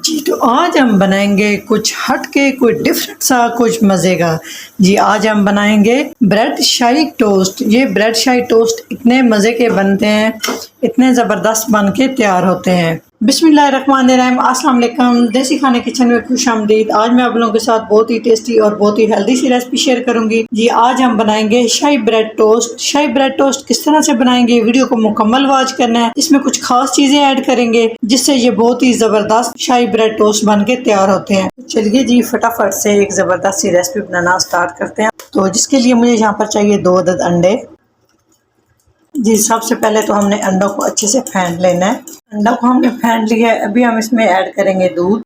जी, तो आज हम बनाएंगे कुछ हट के, कुछ डिफरेंट सा, कुछ मज़े का। जी, आज हम बनाएंगे ब्रेड शाही टोस्ट। ये ब्रेड शाही टोस्ट इतने मज़े के बनते हैं, इतने ज़बरदस्त बन के तैयार होते हैं। बिस्मिल्लाहिर्रहमानिर्रहीम, अस्सलाम वालेकुम। देसी खाने किचन में खुशामदीद। आज मैं आप लोगों के साथ बहुत ही टेस्टी और बहुत ही हेल्दी सी रेसिपी शेयर करूंगी। जी, आज हम बनाएंगे शाही ब्रेड टोस्ट। शाही ब्रेड टोस्ट किस तरह से बनाएंगे, वीडियो को मुकम्मल वॉच करना है। इसमें कुछ खास चीजें ऐड करेंगे जिससे ये बहुत ही जबरदस्त शाही ब्रेड टोस्ट बन के तैयार होते हैं। चलिए जी, फटाफट से एक जबरदस्त सी रेसिपी बनाना स्टार्ट करते हैं। तो जिसके लिए मुझे यहाँ पर चाहिए 2 अदद अंडे। जी, सबसे पहले तो हमने अंडों को अच्छे से फेंट लेना है। अंडों को हमने फेंट लिया है। अभी हम इसमें ऐड करेंगे दूध,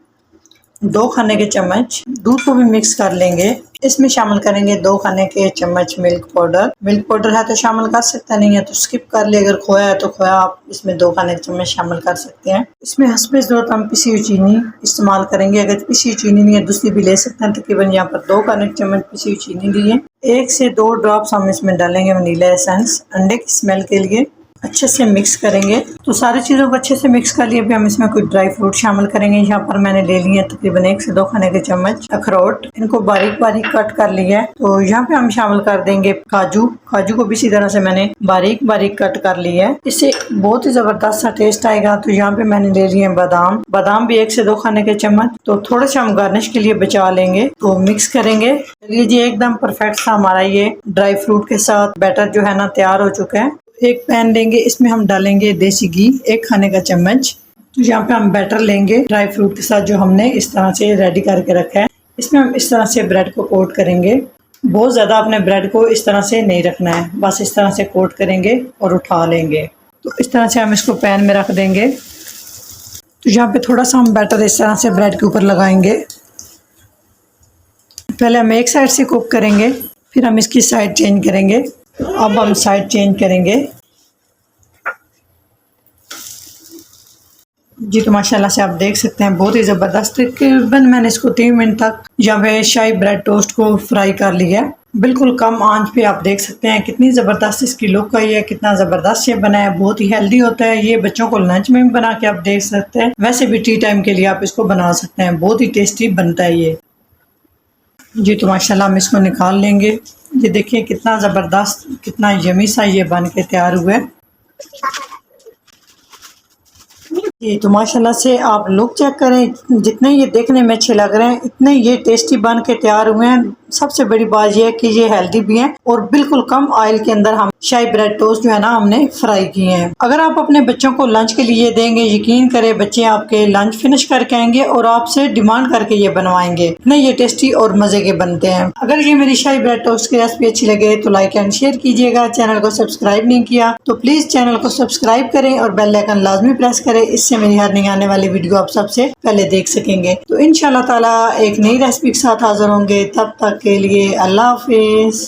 2 खाने के चम्मच। दूध को भी मिक्स कर लेंगे। इसमें शामिल करेंगे 2 खाने के चम्मच मिल्क पाउडर। मिल्क पाउडर है तो शामिल कर सकते हैं, नहीं है तो स्किप कर ले। अगर खोया है तो खोया आप इसमें 2 खाने के चम्मच शामिल कर सकते हैं। इसमें हस्बे ज़रूरत हम पिसी हुई चीनी इस्तेमाल करेंगे। अगर पिसी हुई चीनी नहीं है दूसरी भी ले सकते हैं। तकरीबन यहाँ पर 2 खाने के चम्मच पिसी हुई चीनी ली है। 1 से 2 ड्रॉप्स हम इसमें डालेंगे वनीला एसेंस, अंडे की स्मेल के लिए। अच्छे से मिक्स करेंगे। तो सारी चीज़ों को अच्छे से मिक्स कर लिए। अभी हम इसमें कुछ ड्राई फ्रूट शामिल करेंगे। यहाँ पर मैंने ले लिए तकरीबन 1 से 2 खाने के चम्मच अखरोट। इनको बारीक बारीक कट कर लिया है। तो यहाँ पे हम शामिल कर देंगे काजू। काजू को भी इसी तरह से मैंने बारीक बारीक कट कर लिया है। इससे बहुत ही जबरदस्त सा टेस्ट आएगा। तो यहाँ पे मैंने ले लिए बादाम। बादाम भी 1 से 2 खाने के चम्मच। तो थोड़े से हम गार्निश के लिए बचा लेंगे। तो मिक्स करेंगे। चलिए जी, एकदम परफेक्ट सा हमारा ये ड्राई फ्रूट के साथ बैटर जो है ना तैयार हो चुका है। एक पैन लेंगे, इसमें हम डालेंगे देसी घी 1 खाने का चम्मच। तो यहाँ पे हम बैटर लेंगे ड्राई फ्रूट के साथ जो हमने इस तरह से रेडी करके रखा है। इसमें हम इस तरह से ब्रेड को कोट करेंगे। बहुत ज़्यादा अपने ब्रेड को इस तरह से नहीं रखना है, बस इस तरह से कोट करेंगे और उठा लेंगे। तो इस तरह से हम इसको पैन में रख देंगे। तो यहाँ पे थोड़ा सा हम बैटर इस तरह से ब्रेड के ऊपर लगाएंगे। पहले हम एक साइड से कुक करेंगे, फिर हम इसकी साइड चेंज करेंगे। अब हम साइड चेंज करेंगे। जी, तो माशाल्लाह से आप देख सकते हैं बहुत ही ज़बरदस्त। तकरीबन मैंने इसको 3 मिनट तक यहाँ पे शाही ब्रेड टोस्ट को फ्राई कर लिया। बिल्कुल कम आंच पे आप देख सकते हैं कितनी ज़बरदस्त इसकी लुक आई है, कितना ज़बरदस्त शेप बना है। बहुत ही हेल्दी होता है ये, बच्चों को लंच में भी बना के आप देख सकते हैं। वैसे भी टी टाइम के लिए आप इसको बना सकते हैं, बहुत ही टेस्टी बनता है ये। जी, तो माशाल्लाह हम इसको निकाल लेंगे। ये देखिए कितना ज़बरदस्त, कितना यमी सा ये बन के तैयार हुआ है। ये तो माशाल्लाह से आप लुक चेक करें, जितने ये देखने में अच्छे लग रहे हैं इतने ये टेस्टी बन के तैयार हुए हैं। सबसे बड़ी बात यह है कि ये हेल्दी भी हैं और बिल्कुल कम ऑयल के अंदर हम शाही ब्रेड टोस्ट जो है ना हमने फ्राई किए हैं। अगर आप अपने बच्चों को लंच के लिए देंगे, यकीन करें बच्चे आपके लंच फिनिश करके आएंगे और आपसे डिमांड करके ये बनवाएंगे। इतने ये टेस्टी और मजे के बनते हैं। अगर ये मेरी शाही ब्रेड टोस्ट की रेसिपी अच्छी लगे तो लाइक एंड शेयर कीजिएगा। चैनल को सब्सक्राइब नहीं किया तो प्लीज चैनल को सब्सक्राइब करें और बेल आइकन लाजमी प्रेस करें। इससे मेरी हर नई आने वाली वीडियो आप सबसे पहले देख सकेंगे। तो इंशाल्लाह ताला एक नई रेसिपी के साथ हाजिर होंगे। तब तक के लिए अल्लाह हाफिज।